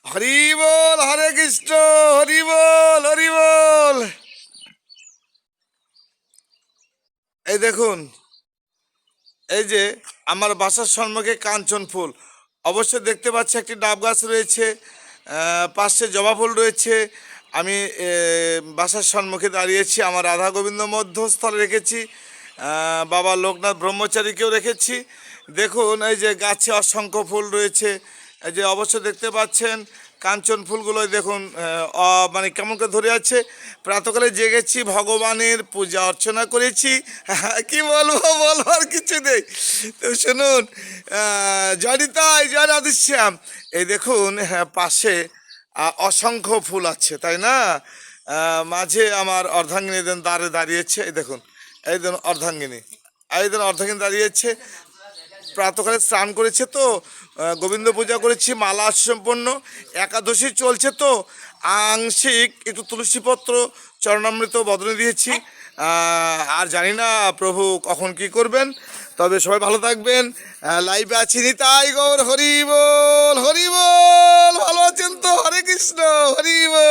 হরি বল, হরে কৃষ্ণ। হরি বল, হরি বল। এই দেখুন, এই যে আমার বাসার সম্মুখে কাঞ্চন ফুল, অবশ্যই দেখতে পাচ্ছি একটি ডাব গাছ রয়েছে, পাশে জবা ফুল রয়েছে। আমি বাসার সম্মুখে দাঁড়িয়েছি, আমার রাধা গোবিন্দ মধ্যস্থলে রেখেছি, বাবা লোকনাথ ব্রহ্মচারীকেও রেখেছি। দেখুন এই যে গাছে অসংখ্য ফুল রয়েছে, এই যে অবশ্যই দেখতে পাচ্ছেন কাঞ্চন ফুলগুলো দেখুন, মানে কেমন করে ধরে আছে। প্রাতকালে জেগেছি, ভগবানের পূজা অর্চনা করেছি। কি বলবো, বলবার কিছু নেই। তো শুনুন, জয় নিতাই, জয় রাধেশ্যাম। এই দেখুন, পাশে অসংখ্য ফুল আছে, তাই না? মাঝে আমার অর্ধাঙ্গিনী দ্বারে দাঁড়িয়েছে। এই দেখুন, এই দেখুন অর্ধাঙ্গিনী, এই দেখুন অর্ধাঙ্গিনী দাঁড়িয়েছে। প্রাতকালে স্নান করেছে তো, গোবিন্দ পূজা করেছি, মালা সম্পন্ন, একাদশী চলছে তো আংশিক একটু তুলসীপত্র চরণামৃত বদলে দিয়েছি। আর জানি না প্রভু কখন কি করবেন, তবে সবাই ভালো থাকবেন। লাইভে আছি, নিতাই গৌর হরি বল, হরি বল। ভালো আছেন তো? হরে কৃষ্ণ, হরি বল।